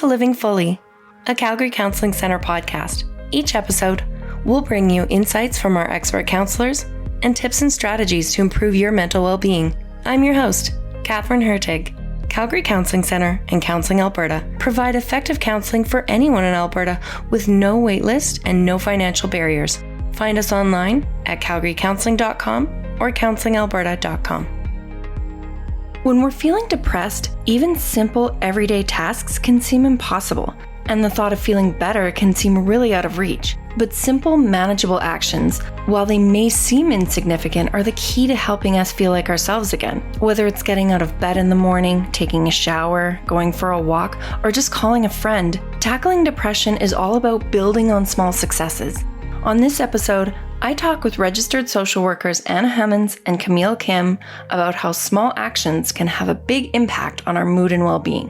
to Living Fully, a Calgary Counseling Centre podcast. Each episode, we'll bring you insights from our expert counselors and tips and strategies to improve your mental well-being. I'm your host, Katherine Hurtig. Calgary Counseling Centre and Counseling Alberta provide effective counseling for anyone in Alberta with no waitlist and no financial barriers. Find us online at calgarycounseling.com or counselingalberta.com. When we're feeling depressed, even simple everyday tasks can seem impossible, and the thought of feeling better can seem really out of reach. But simple, manageable actions, while they may seem insignificant, are the key to helping us feel like ourselves again. Whether it's getting out of bed in the morning, taking a shower, going for a walk, or just calling a friend, tackling depression is all about building on small successes. On this episode, I talk with registered social workers Anna Hemens and Camille Kim about how small actions can have a big impact on our mood and well-being.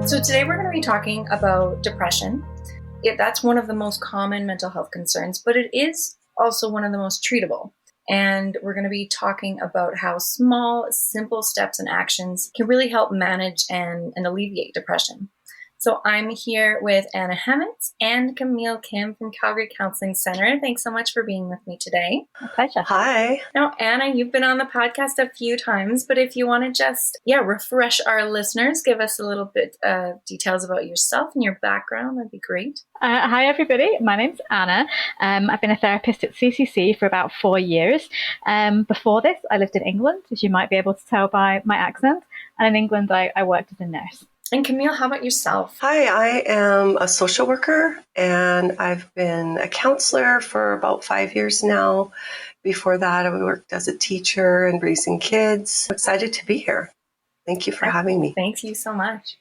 So today we're going to be talking about depression. That's one of the most common mental health concerns, but it is also one of the most treatable. And we're going to be talking about how small, simple steps and actions can really help manage and alleviate depression. So I'm here with Anna Hemens and Camille Kim from Calgary Counseling Centre. Thanks so much for being with me today. My pleasure. Hi. Now, Anna, you've been on the podcast a few times, but if you want to just, refresh our listeners, give us a little bit of details about yourself and your background, that'd be great. Hi, everybody. My name's Anna. I've been a therapist at CCC for about 4 years. Before this, I lived in England, as you might be able to tell by my accent. And in England, I worked as a nurse. And Camille, how about yourself? Hi, I am a social worker and I've been a counselor for about 5 years now. Before that, I worked as a teacher and raising kids. I'm excited to be here. Thank you for having me. Thank you so much.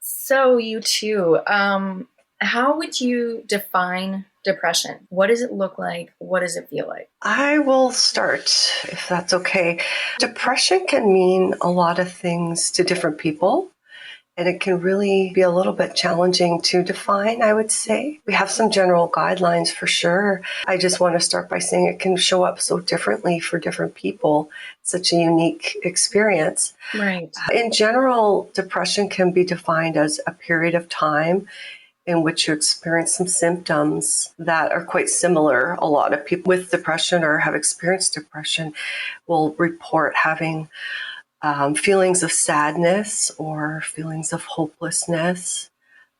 So you two, how would you define depression? What does it look like? What does it feel like? I will start, if that's okay. Depression can mean a lot of things to different people. And it can really be a little bit challenging to define, I would say. We have some general guidelines for sure. I just want to start by saying it can show up so differently for different people. It's such a unique experience. Right. In general, depression can be defined as a period of time in which you experience some symptoms that are quite similar. A lot of people with depression or have experienced depression will report having feelings of sadness or feelings of hopelessness,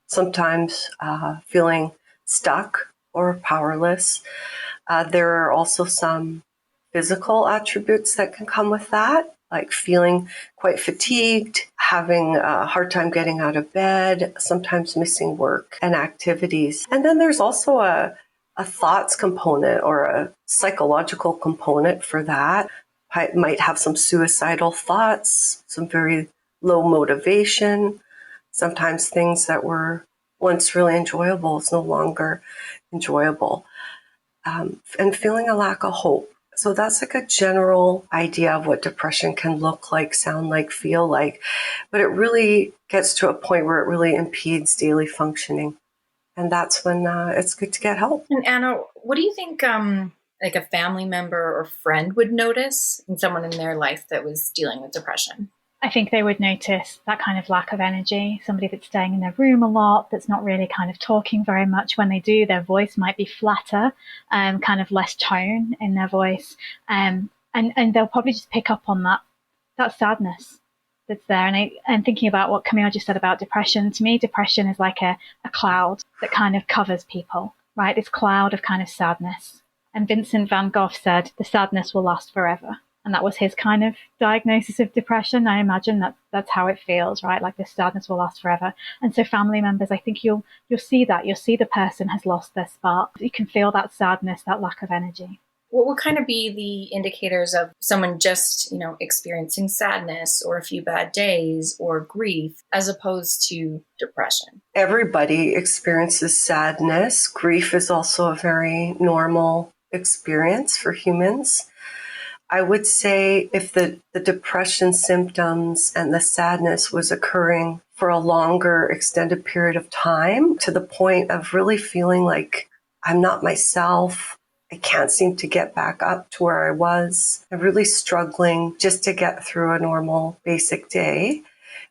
sometimes feeling stuck or powerless. There are also some physical attributes that can come with that, like feeling quite fatigued, having a hard time getting out of bed, sometimes missing work and activities. And then there's also a thoughts component or a psychological component for that. I might have some suicidal thoughts, some very low motivation. Sometimes things that were once really enjoyable is no longer enjoyable. And feeling a lack of hope. So that's like a general idea of what depression can look like, sound like, feel like. But it really gets to a point where it really impedes daily functioning. And that's when it's good to get help. And Anna, what do you think like a family member or friend would notice in someone in their life that was dealing with depression? I think they would notice that kind of lack of energy, somebody that's staying in their room a lot, that's not really kind of talking very much. When they do, their voice might be flatter, kind of less tone in their voice. And they'll probably just pick up on that sadness that's there. And thinking about what Camille just said about depression, to me, depression is like a cloud that kind of covers people, right? This cloud of kind of sadness. And Vincent van Gogh said, the sadness will last forever. And that was his kind of diagnosis of depression. I imagine that's how it feels, right? Like this sadness will last forever. And so family members, I think you'll see that. You'll see the person has lost their spark. You can feel that sadness, that lack of energy. What would kind of be the indicators of someone just, experiencing sadness or a few bad days or grief as opposed to depression? Everybody experiences sadness. Grief is also a very normal experience for humans. I would say if the depression symptoms and the sadness was occurring for a longer extended period of time to the point of really feeling like I'm not myself, I can't seem to get back up to where I was. I'm really struggling just to get through a normal basic day.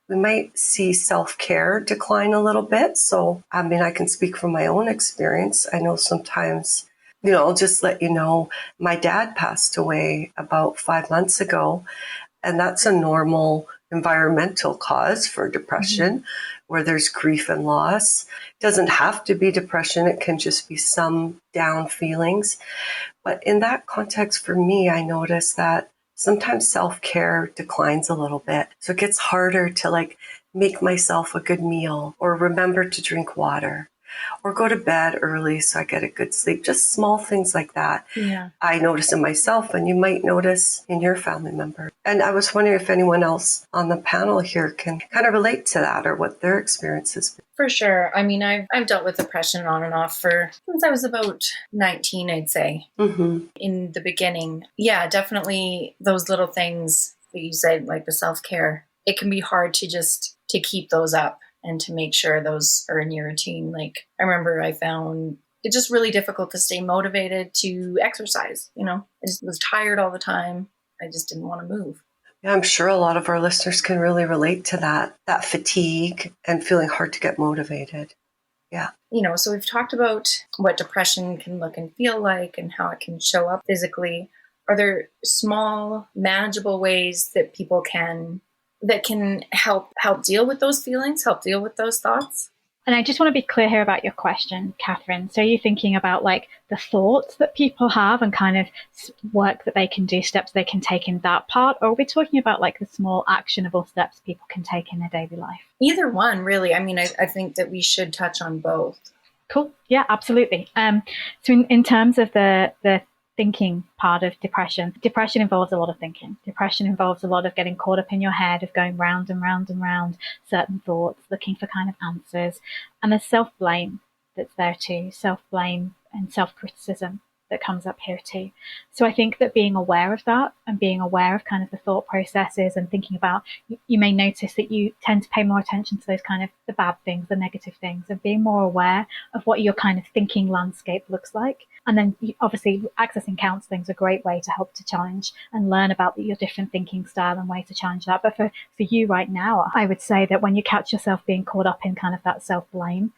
We might see self-care decline a little bit. So, I can speak from my own experience. I know sometimes, I'll just let you know, my dad passed away about 5 months ago, and that's a normal environmental cause for depression, where there's grief and loss. It doesn't have to be depression. It can just be some down feelings. But in that context, for me, I noticed that sometimes self-care declines a little bit. So it gets harder to make myself a good meal, or remember to drink water, or go to bed early so I get a good sleep. Just small things like that. Yeah. I notice in myself, and you might notice in your family member. And I was wondering if anyone else on the panel here can kind of relate to that, or what their experience has been. For sure. I mean, I've dealt with depression on and off since I was about 19, I'd say. In the beginning. Yeah, definitely those little things that you said, like the self-care. It can be hard to keep those up and to make sure those are in your routine. Like, I remember I found it just really difficult to stay motivated to exercise. I just was tired all the time. I just didn't want to move. Yeah, I'm sure a lot of our listeners can really relate to that fatigue and feeling hard to get motivated. Yeah. So we've talked about what depression can look and feel like and how it can show up physically. Are there small, manageable ways that people can help deal with those feelings, help deal with those thoughts? And I just want to be clear here about your question, Katherine. So you're thinking about the thoughts that people have and kind of work that they can do, steps they can take in that part? Or are we talking about the small actionable steps people can take in their daily life? Either one, really. I mean, I think that we should touch on both. Cool. Yeah, absolutely. So in terms of the thinking part of depression involves a lot of thinking. Depression involves a lot of getting caught up in your head, of going round and round and round certain thoughts, looking for kind of answers. And there's self-blame that's there too, self-blame and self-criticism that comes up here too. So I think that being aware of that and being aware of kind of the thought processes and thinking about, you may notice that you tend to pay more attention to those kind of the bad things, the negative things, and being more aware of what your kind of thinking landscape looks like. And then obviously accessing counselling is a great way to help to challenge and learn about your different thinking style and ways to challenge that. But for you right now, I would say that when you catch yourself being caught up in kind of that self-blame,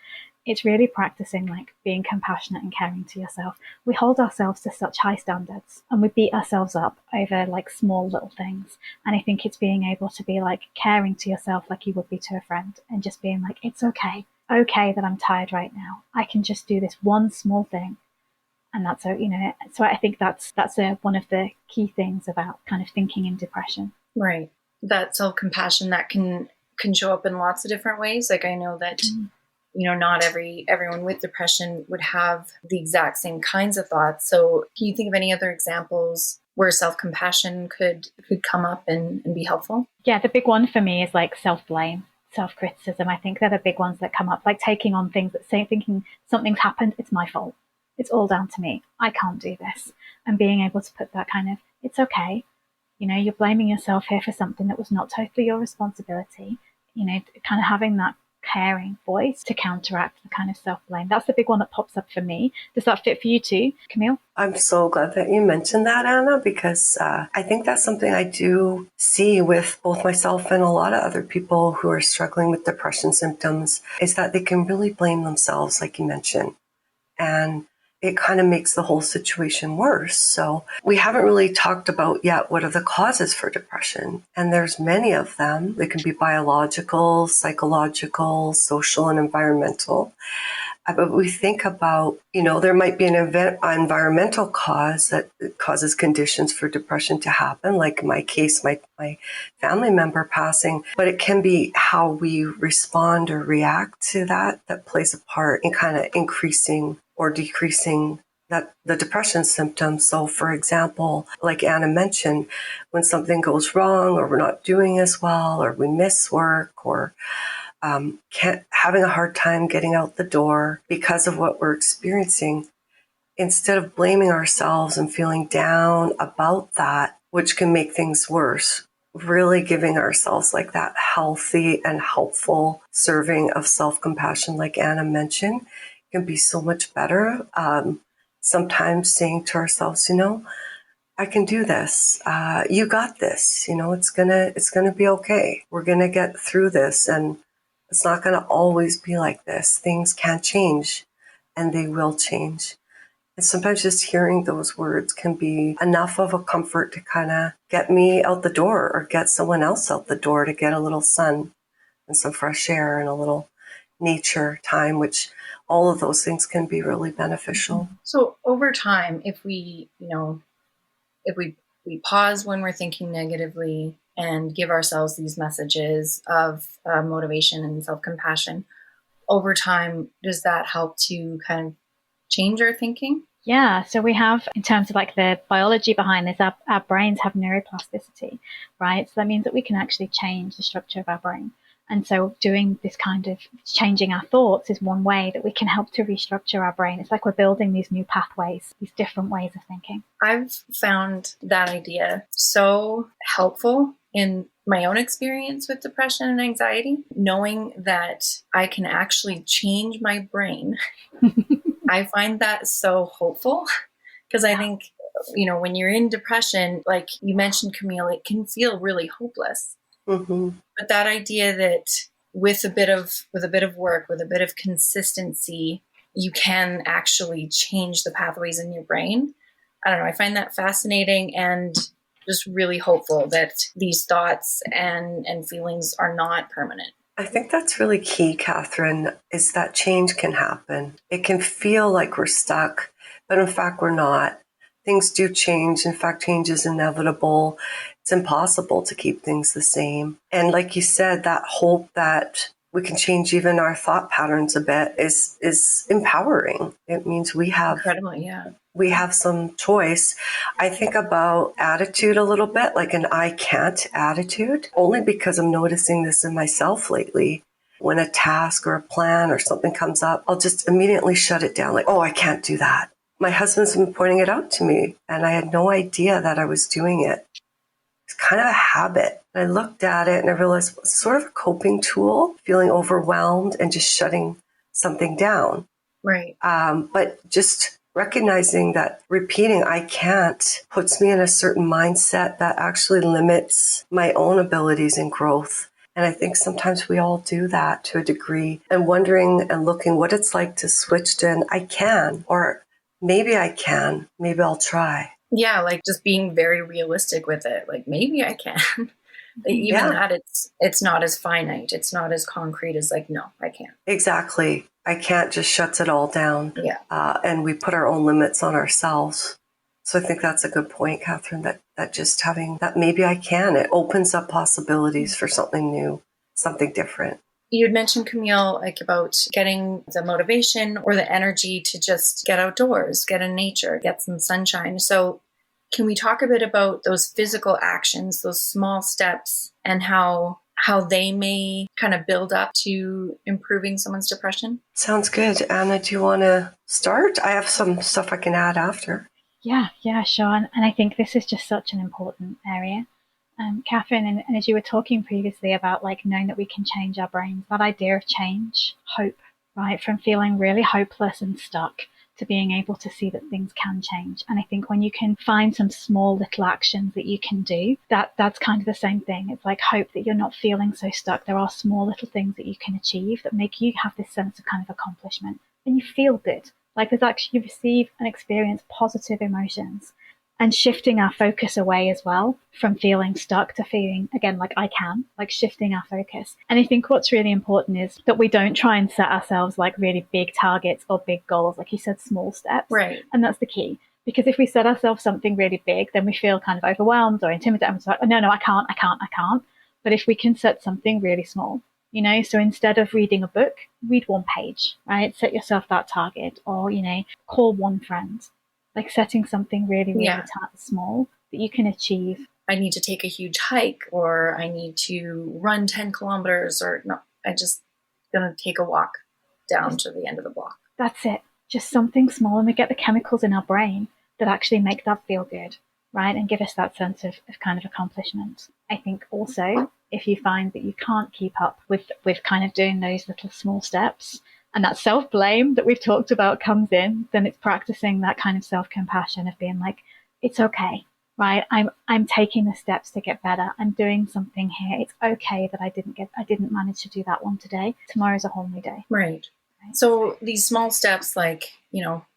it's really practicing being compassionate and caring to yourself. We hold ourselves to such high standards and we beat ourselves up over small little things. And I think it's being able to be caring to yourself like you would be to a friend, and just being it's okay that I'm tired right now. I can just do this one small thing. And that's so I think that's one of the key things about kind of thinking in depression. Right. That self-compassion that can show up in lots of different ways. I know that not everyone with depression would have the exact same kinds of thoughts. So can you think of any other examples where self-compassion could come up and be helpful? Yeah, the big one for me is self-blame, self-criticism. I think they're the big ones that come up, taking on things thinking something's happened, it's my fault. It's all down to me. I can't do this. And being able to put that kind of, it's okay. You're blaming yourself here for something that was not totally your responsibility. Kind of having that caring voice to counteract the kind of self-blame. That's the big one that pops up for me. Does that fit for you too, Camille? I'm so glad that you mentioned that, Anna, because I think that's something I do see with both myself and a lot of other people who are struggling with depression symptoms, is that they can really blame themselves, like you mentioned. And it kind of makes the whole situation worse. So we haven't really talked about yet what are the causes for depression. And there's many of them. They can be biological, psychological, social, and environmental. But we think about, there might be an environmental cause that causes conditions for depression to happen, like in my case, my family member passing. But it can be how we respond or react to that plays a part in kind of increasing or decreasing the depression symptoms. So for example, like Anna mentioned, when something goes wrong or we're not doing as well, or we miss work, or having a hard time getting out the door because of what we're experiencing, instead of blaming ourselves and feeling down about that, which can make things worse, really giving ourselves that healthy and helpful serving of self-compassion, like Anna mentioned, can be so much better. sometimes saying to ourselves, I can do this. You got this. It's gonna be okay. We're gonna get through this, and it's not gonna always be like this. Things can change, and they will change. And sometimes just hearing those words can be enough of a comfort to kind of get me out the door, or get someone else out the door, to get a little sun and some fresh air and a little nature time, which all of those things can be really beneficial. So over time, if we pause when we're thinking negatively and give ourselves these messages of motivation and self-compassion, over time, does that help to kind of change our thinking? Yeah, so we have, in terms of like the biology behind this, our brains have neuroplasticity, right? So that means that we can actually change the structure of our brain. And so doing this kind of changing our thoughts is one way that we can help to restructure our brain. It's like we're building these new pathways, these different ways of thinking. I've found that idea so helpful in my own experience with depression and anxiety, knowing that I can actually change my brain. I find that so hopeful, because I think, when you're in depression, like you mentioned, Camille, it can feel really hopeless. Mm-hmm. But that idea that with a bit of work, with a bit of consistency, you can actually change the pathways in your brain. I don't know. I find that fascinating and just really hopeful that these thoughts and feelings are not permanent. I think that's really key, Katherine, is that change can happen. It can feel like we're stuck, but in fact, we're not. Things do change. In fact, change is inevitable. It's impossible to keep things the same. And like you said, that hope that we can change even our thought patterns a bit is empowering. It means we have some choice. I think about attitude a little bit, like an I can't attitude, only because I'm noticing this in myself lately. When a task or a plan or something comes up, I'll just immediately shut it down, like, oh, I can't do that. My husband's been pointing it out to me, and I had no idea that I was doing it. It's kind of a habit. I looked at it and I realized it's sort of a coping tool, feeling overwhelmed and just shutting something down. Right. But just recognizing that repeating I can't puts me in a certain mindset that actually limits my own abilities and growth. And I think sometimes we all do that to a degree, and wondering and looking what it's like to switch to an I can, or maybe I can, maybe I'll try. Yeah, like just being very realistic with it. Like, maybe I can. That it's not as finite. It's not as concrete as like, no, I can't. Exactly. I can't just shuts it all down. Yeah. And we put our own limits on ourselves. So I think that's a good point, Katherine, that just having that maybe I can, it opens up possibilities for something new, something different. You had mentioned, Camille, like about getting the motivation or the energy to just get outdoors, get in nature, get some sunshine. So can we talk a bit about those physical actions, those small steps, and how they may kind of build up to improving someone's depression? Sounds good. Anna, do you want to start? I have some stuff I can add after. Yeah, sure. And I think this is just such an important area. Katherine, and as you were talking previously about like knowing that we can change our brains, that idea of change, hope, right? From feeling really hopeless and stuck to being able to see that things can change. And I think when you can find some small little actions that you can do, that's kind of the same thing. It's like hope that you're not feeling so stuck. There are small little things that you can achieve that make you have this sense of kind of accomplishment, and you feel good. Like there's actually, you receive and experience positive emotions. And shifting our focus away as well from feeling stuck to feeling, again, like I can, like shifting our focus. And I think what's really important is that we don't try and set ourselves like really big targets or big goals. Like you said, small steps. Right. And that's the key. Because if we set ourselves something really big, then we feel kind of overwhelmed or intimidated. And it's like, oh, no, I can't. But if we can set something really small, so instead of reading a book, read one page, right? Set yourself that target, or, call one friend. Like setting something really, really small that you can achieve. I need to take a huge hike, or I need to run 10 kilometers, or no, I just going to take a walk down to the end of the block. That's it. Just something small. And we get the chemicals in our brain that actually make that feel good, right? And give us that sense of kind of accomplishment. I think also if you find that you can't keep up with kind of doing those little small steps, and that self-blame that we've talked about comes in, then it's practicing that kind of self-compassion of being like, it's okay, right? I'm taking the steps to get better. I'm doing something here. It's okay that I didn't manage to do that one today. Tomorrow's a whole new day. Right. So these small steps, like,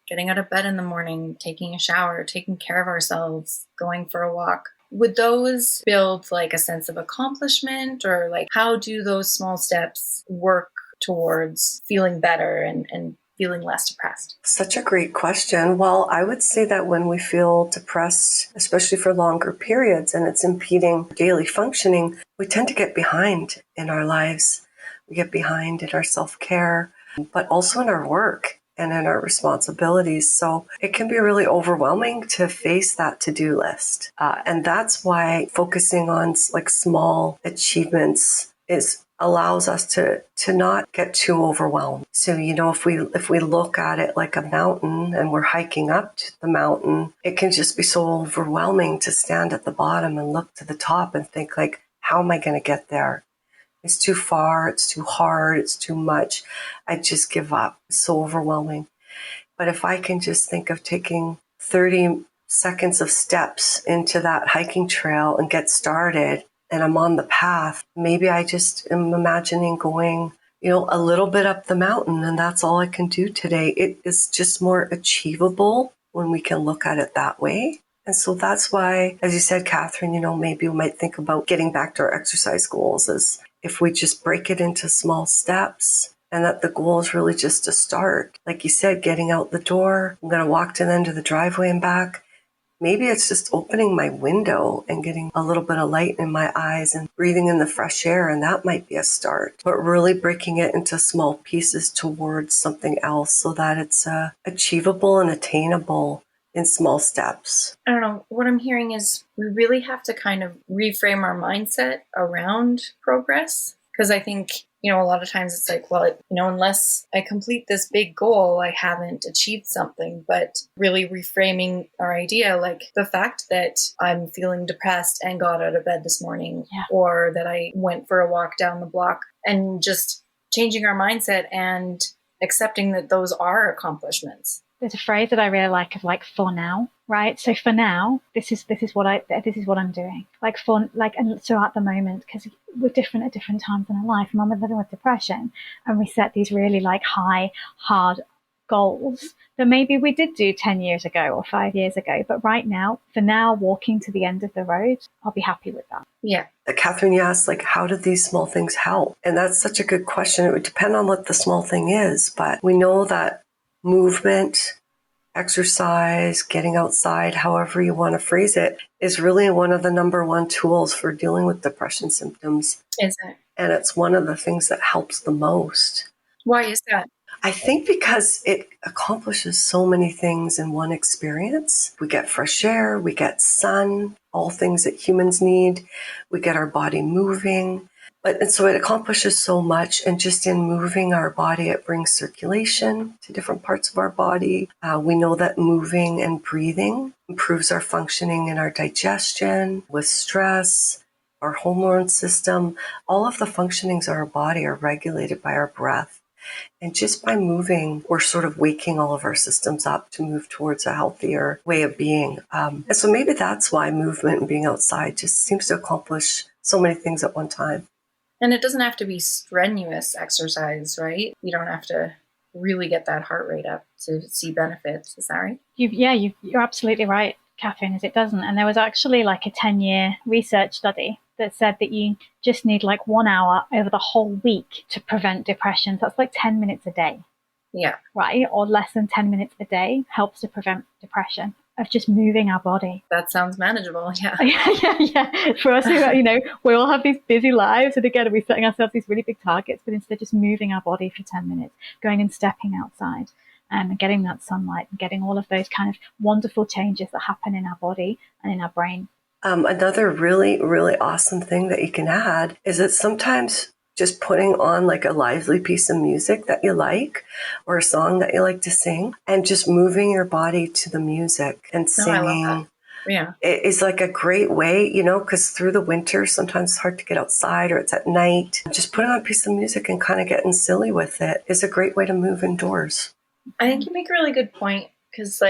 getting out of bed in the morning, taking a shower, taking care of ourselves, going for a walk, would those build like a sense of accomplishment, or like how do those small steps work towards feeling better and feeling less depressed? Such a great question. Well, I would say that when we feel depressed, especially for longer periods, and it's impeding daily functioning, we tend to get behind in our lives. We get behind in our self-care, but also in our work and in our responsibilities. So it can be really overwhelming to face that to-do list. And that's why focusing on like small achievements allows us to not get too overwhelmed. So, if we look at it like a mountain and we're hiking up to the mountain, it can just be so overwhelming to stand at the bottom and look to the top and think like, how am I going to get there? It's too far, it's too hard, it's too much. I just give up. It's so overwhelming. But if I can just think of taking 30 seconds of steps into that hiking trail and get started, and I'm on the path, maybe I just am imagining going, a little bit up the mountain, and that's all I can do today. It is just more achievable when we can look at it that way. And so that's why, as you said, Catherine, maybe we might think about getting back to our exercise goals as if we just break it into small steps, and that the goal is really just to start. Like you said, getting out the door, I'm going to walk to the end of the driveway and back. Maybe it's just opening my window and getting a little bit of light in my eyes and breathing in the fresh air, and that might be a start. But really breaking it into small pieces towards something else so that it's achievable and attainable in small steps. I don't know. What I'm hearing is we really have to kind of reframe our mindset around progress. Because I think, a lot of times it's like, well, unless I complete this big goal, I haven't achieved something. But really reframing our idea, like the fact that I'm feeling depressed and got out of bed this morning, or that I went for a walk down the block, and just changing our mindset and accepting that those are accomplishments. There's a phrase that I really like of like, for now, right? So for now, this is what I'm doing. And so at the moment, because we're different at different times in our life. Mum was living with depression, and we set these really like high, hard goals that maybe we did do 10 years ago or 5 years ago. But right now, for now, walking to the end of the road, I'll be happy with that. Yeah. Catherine, you asked, like, how do these small things help? And that's such a good question. It would depend on what the small thing is, but we know that movement, exercise, getting outside, however you want to phrase it, is really one of the number one tools for dealing with depression symptoms. Is it? And it's one of the things that helps the most. Why is that? I think because it accomplishes so many things in one experience. We get fresh air, we get sun, all things that humans need. We get our body moving. And so it accomplishes so much, and just in moving our body, it brings circulation to different parts of our body. We know that moving and breathing improves our functioning in our digestion, with stress, our hormone system. All of the functionings of our body are regulated by our breath. And just by moving, we're sort of waking all of our systems up to move towards a healthier way of being. And so maybe that's why movement and being outside just seems to accomplish so many things at one time. And it doesn't have to be strenuous exercise, right? You don't have to really get that heart rate up to see benefits. Is that right? You're absolutely right, Catherine, as it doesn't. And there was actually like a 10-year research study that said that you just need like 1 hour over the whole week to prevent depression. So that's like 10 minutes a day. Yeah. Right? Or less than 10 minutes a day helps to prevent depression. Of just moving our body. That sounds manageable, yeah. Yeah. For us, we all have these busy lives, and again, we're setting ourselves these really big targets, but instead just moving our body for 10 minutes, going and stepping outside, and getting that sunlight, and getting all of those kind of wonderful changes that happen in our body and in our brain. Another really, really awesome thing that you can add is that sometimes just putting on like a lively piece of music that you like, or a song that you like to sing, and just moving your body to the music and singing Yeah. It is like a great way, because through the winter, sometimes it's hard to get outside or it's at night. Just putting on a piece of music and kind of getting silly with it is a great way to move indoors. I think you make a really good point because,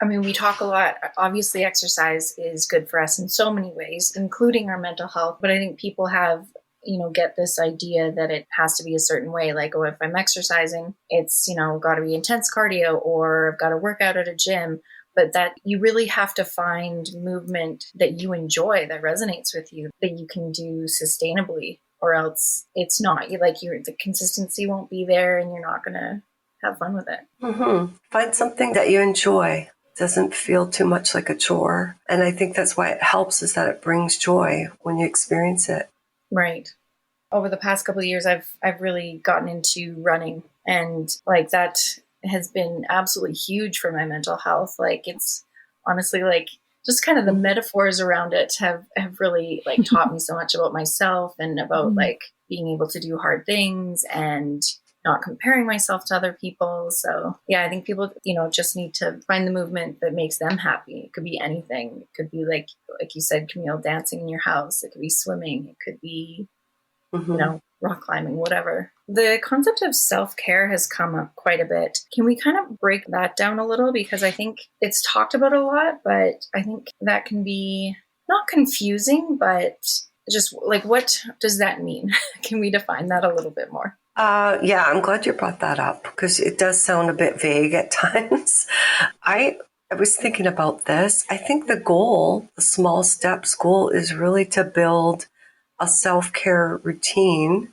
we talk a lot. Obviously, exercise is good for us in so many ways, including our mental health. But I think people have, get this idea that it has to be a certain way. Like, if I'm exercising, it's, got to be intense cardio, or I've got to work out at a gym. But that you really have to find movement that you enjoy, that resonates with you, that you can do sustainably, or else it's not. The consistency won't be there, and you're not going to have fun with it. Mm-hmm. Find something that you enjoy. Doesn't feel too much like a chore. And I think that's why it helps, is that it brings joy when you experience it. Right. Over the past couple of years, I've really gotten into running, and that has been absolutely huge for my mental health. It's honestly just kind of the metaphors around it have really taught me so much about myself and about being able to do hard things and not comparing myself to other people. So yeah, I think people, just need to find the movement that makes them happy. It could be anything. It could be like you said, Camille, dancing in your house. It could be swimming. It could be, rock climbing, whatever. The concept of self-care has come up quite a bit. Can we kind of break that down a little? Because I think it's talked about a lot, but I think that can be not confusing, but just what does that mean? Can we define that a little bit more? Yeah, I'm glad you brought that up because it does sound a bit vague at times. I was thinking about this. I think the small steps goal, is really to build a self-care routine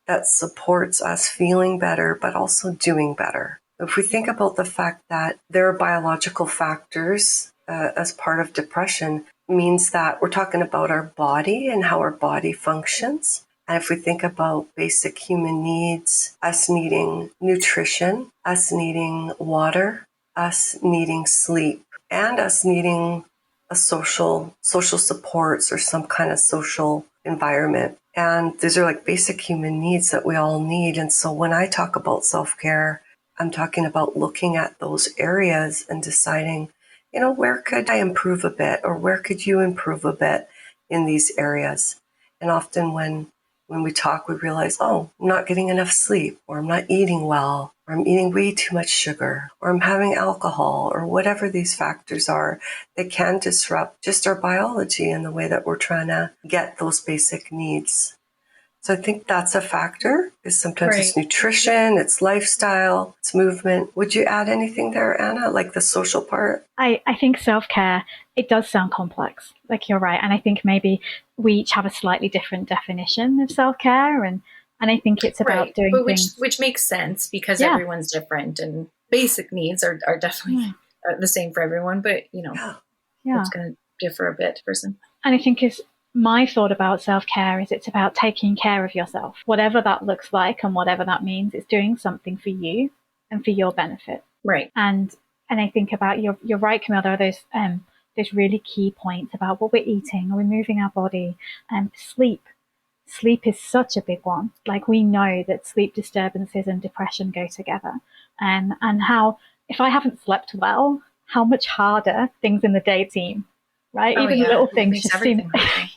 that supports us feeling better, but also doing better. If we think about the fact that there are biological factors as part of depression, means that we're talking about our body and how our body functions. And if we think about basic human needs, us needing nutrition, us needing water, us needing sleep, and us needing a social supports or some kind of social environment. And these are basic human needs that we all need. And so when I talk about self-care, I'm talking about looking at those areas and deciding, where could I improve a bit, or where could you improve a bit in these areas? And often when we talk, we realize, oh, I'm not getting enough sleep, or I'm not eating well, or I'm eating way too much sugar, or I'm having alcohol, or whatever these factors are that can disrupt just our biology and the way that we're trying to get those basic needs. So I think that's a factor, is sometimes it's nutrition, it's lifestyle, it's movement. Would you add anything there, Anna, like the social part? I think self-care, it does sound complex. You're right. And I think maybe we each have a slightly different definition of self-care. And I think it's about doing things. Which makes sense because everyone's different, and basic needs are definitely the same for everyone. But, it's going to differ a bit person. And I think my thought about self-care is it's about taking care of yourself, whatever that looks like and whatever that means. It's doing something for you and for your benefit. Right. And I think about, you're right, Camille, there are those really key points about what we're eating, are we moving our body, sleep. Sleep is such a big one. We know that sleep disturbances and depression go together. And how, if I haven't slept well, how much harder things in the day seem. Right? Even little things just seem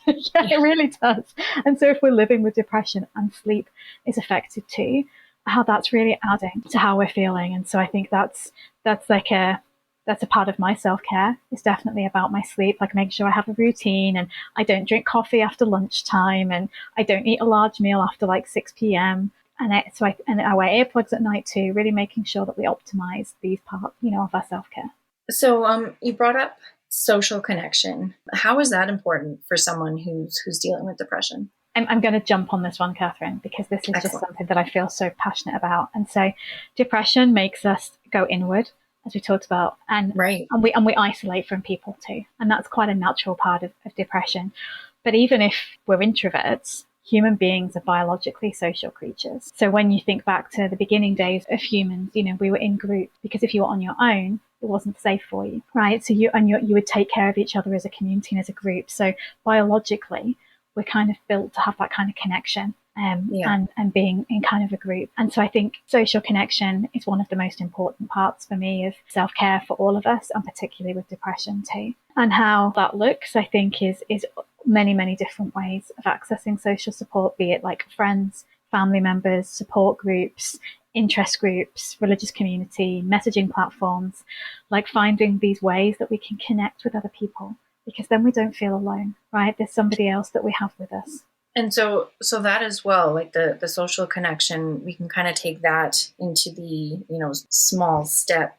it really does. And so if we're living with depression and sleep is affected too, how that's really adding to how we're feeling. And so I think that's a part of my self-care. It's definitely about my sleep, making sure I have a routine, and I don't drink coffee after lunchtime, and I don't eat a large meal after 6 p.m. And I wear earplugs at night too, really making sure that we optimize these parts, of our self-care. So you brought up social connection. How is that important for someone who's dealing with depression? I'm going to jump on this one, Catherine, because this is just something that I feel so passionate about. And so depression makes us go inward, as we talked about, and we isolate from people too. And that's quite a natural part of depression. But even if we're introverts, human beings are biologically social creatures. So when you think back to the beginning days of humans, we were in groups, because if you were on your own, it wasn't safe for you, right? So you would take care of each other as a community and as a group. So biologically, we're kind of built to have that kind of connection and being in kind of a group. And so I think social connection is one of the most important parts for me of self-care for all of us, and particularly with depression too. And how that looks, I think, is many, many different ways of accessing social support, be it like friends, family members, support groups, interest groups, religious community, messaging platforms, like finding these ways that we can connect with other people, because then we don't feel alone, right? There's somebody else that we have with us. And so that as well, like the social connection, we can kind of take that into the, small step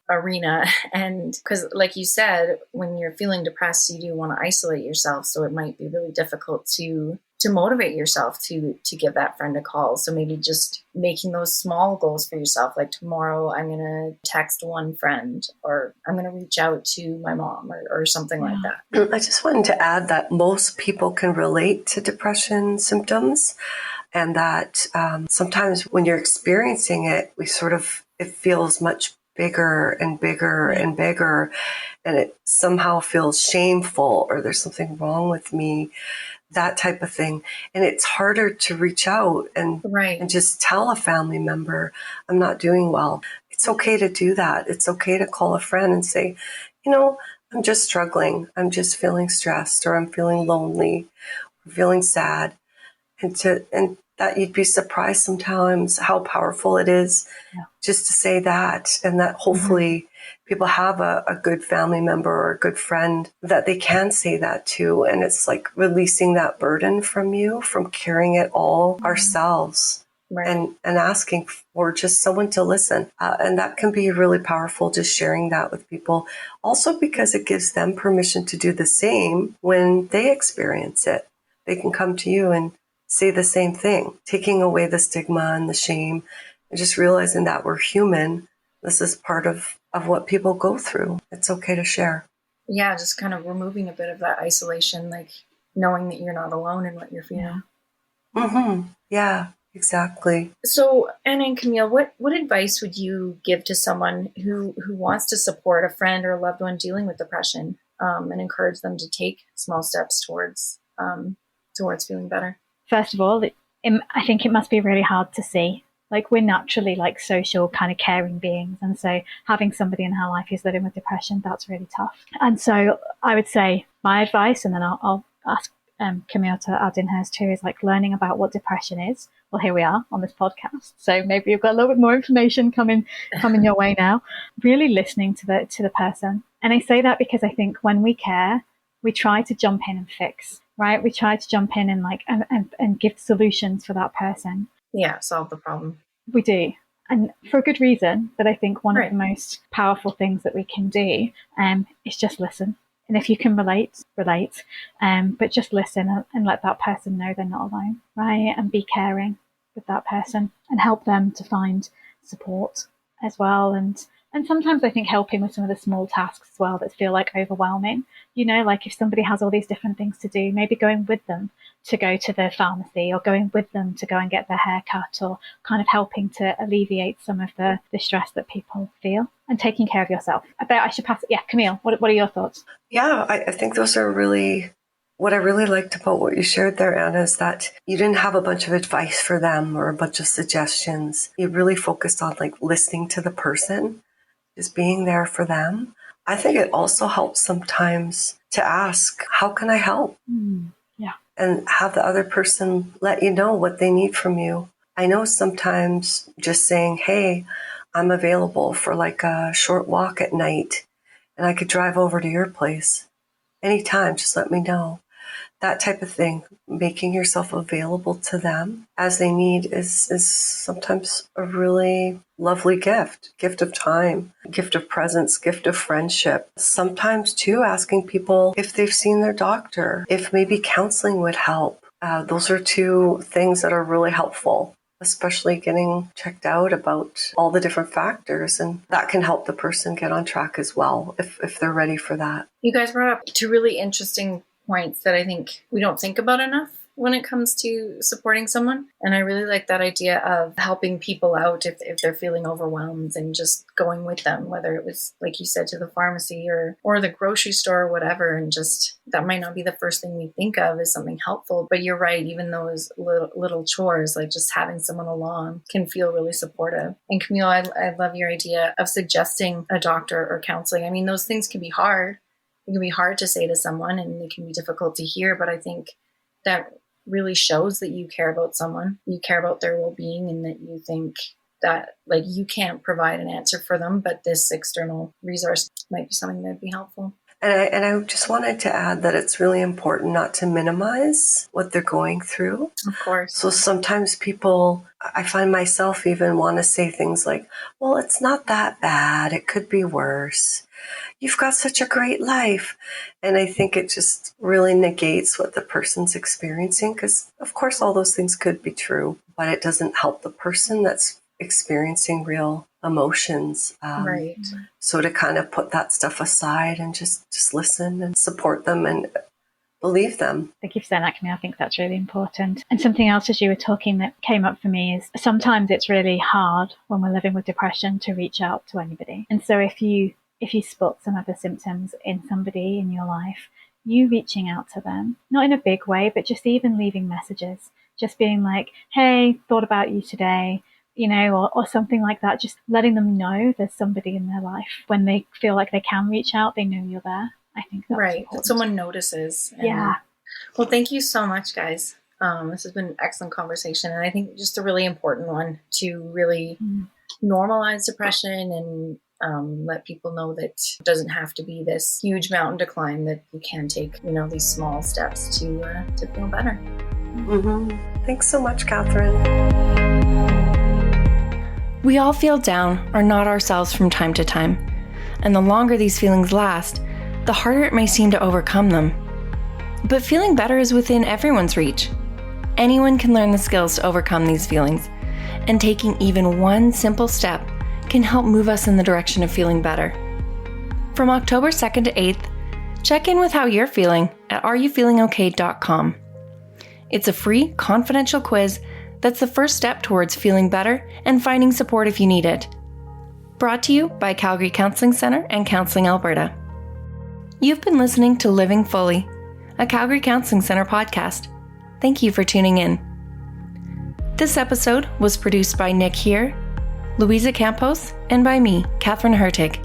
arena. And because like you said, when you're feeling depressed, you do want to isolate yourself. So it might be really difficult to motivate yourself to give that friend a call. So maybe just making those small goals for yourself, like tomorrow I'm going to text one friend, or I'm going to reach out to my mom, or something like that. I just wanted to add that most people can relate to depression symptoms, and that sometimes when you're experiencing it, it feels much bigger and bigger and bigger, and it somehow feels shameful, or there's something wrong with me, that type of thing. And it's harder to reach out and just tell a family member, I'm not doing well. It's okay to do that. It's okay to call a friend and say, I'm just struggling. I'm just feeling stressed, or I'm feeling lonely, or feeling sad. And that you'd be surprised sometimes how powerful it is just to say that, and that hopefully people have a good family member or a good friend that they can say that to. And it's like releasing that burden from you, from carrying it all ourselves. Right. And asking for just someone to listen. And that can be really powerful, just sharing that with people. Also because it gives them permission to do the same when they experience it. They can come to you and say the same thing, taking away the stigma and the shame, and just realizing that we're human. This is part of what people go through. It's okay to share. Yeah, just kind of removing a bit of that isolation, like knowing that you're not alone in what you're feeling. Yeah, exactly. So, Anna and Camille, what advice would you give to someone who wants to support a friend or a loved one dealing with depression, and encourage them to take small steps towards feeling better? First of all, I think it must be really hard to see. Like, we're naturally like social kind of caring beings. And so having somebody in our life who's living with depression, that's really tough. And so I would say my advice, and then I'll ask Camille to add in hers too, is like learning about what depression is. Well, here we are on this podcast. So maybe you've got a little bit more information coming your way now. Really listening to the person. And I say that because I think when we care, we try to jump in and fix, right? We try to jump in and and give solutions for that person. Yeah, solve the problem. We do. And for a good reason. But I think one of the most powerful things that we can do is just listen. And if you can relate, but just listen and let that person know they're not alone, right? And be caring with that person and help them to find support as well. And sometimes I think helping with some of the small tasks as well that feel like overwhelming, like if somebody has all these different things to do, maybe going with them to go to the pharmacy, or going with them to go and get their hair cut, or kind of helping to alleviate some of the stress that people feel, and taking care of yourself. I bet I should pass it. Yeah, Camille, what are your thoughts? Yeah, I think those are really, what I really liked about what you shared there, Anna, is that you didn't have a bunch of advice for them or a bunch of suggestions. You really focused on like listening to the person, just being there for them. I think it also helps sometimes to ask, how can I help? Yeah. And have the other person let you know what they need from you. I know sometimes just saying, hey, I'm available for like a short walk at night, and I could drive over to your place anytime, just let me know. That type of thing, making yourself available to them as they need is sometimes a really lovely gift of time, gift of presence, gift of friendship. Sometimes too, asking people if they've seen their doctor, if maybe counseling would help. Those are two things that are really helpful, especially getting checked out about all the different factors. And that can help the person get on track as well, if they're ready for that. You guys brought up two really interesting points that I think we don't think about enough when it comes to supporting someone. And I really like that idea of helping people out if they're feeling overwhelmed, and just going with them, whether it was, like you said, to the pharmacy or the grocery store or whatever. And just, that might not be the first thing we think of as something helpful, but you're right, even those little chores, like just having someone along, can feel really supportive. And Camille, I love your idea of suggesting a doctor or counseling. I mean, those things can be hard, it can be hard to say to someone and it can be difficult to hear, but I think that really shows that you care about someone, you care about their well-being, and that you think that like you can't provide an answer for them, but this external resource might be something that'd be helpful. And I just wanted to add that it's really important not to minimize what they're going through. Of course. So sometimes people, I find myself even want to say things like, well, it's not that bad. It could be worse. You've got such a great life. And I think it just really negates what the person's experiencing, because of course all those things could be true, but it doesn't help the person that's experiencing real emotions. Right. So to kind of put that stuff aside and just listen and support them and believe them. Thank you for saying that, Camille. I think that's really important. And something else as you were talking that came up for me is sometimes it's really hard when we're living with depression to reach out to anybody. And so if you spot some of the symptoms in somebody in your life, you reaching out to them, not in a big way, but just even leaving messages, just being like, hey, thought about you today, you know, or something like that, just letting them know there's somebody in their life. When they feel like they can reach out, they know you're there. I think that's right. important. That someone notices. Yeah. Well, thank you so much, guys. This has been an excellent conversation, and I think just a really important one to really normalize depression and let people know that it doesn't have to be this huge mountain to climb, that you can take, you know, these small steps to feel better. Thanks so much, Katherine. We all feel down or not ourselves from time to time, and the longer these feelings last, the harder it may seem to overcome them. But feeling better is within everyone's reach. Anyone can learn the skills to overcome these feelings, and taking even one simple step can help move us in the direction of feeling better. From October 2nd to 8th, check in with how you're feeling at areyoufeelingok.com. It's a free, confidential quiz that's the first step towards feeling better and finding support if you need it. Brought to you by Calgary Counseling Centre and Counseling Alberta. You've been listening to Living Fully, a Calgary Counseling Centre podcast. Thank you for tuning in. This episode was produced by Nick Here, Louisa Campos, and by me, Katherine Hurtig.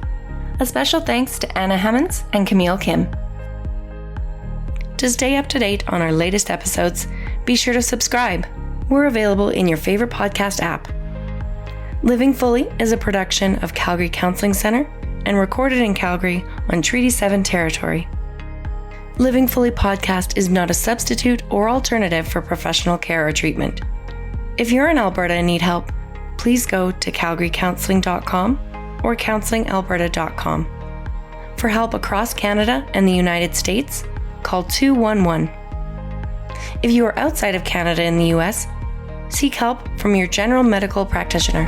A special thanks to Anna Hemens and Camille Kim. To stay up to date on our latest episodes, be sure to subscribe. We're available in your favorite podcast app. Living Fully is a production of Calgary Counseling Centre and recorded in Calgary on Treaty 7 territory. Living Fully podcast is not a substitute or alternative for professional care or treatment. If you're in Alberta and need help, please go to calgarycounseling.com or counselingalberta.com. For help across Canada and the United States, call 211. If you are outside of Canada and the US, seek help from your general medical practitioner.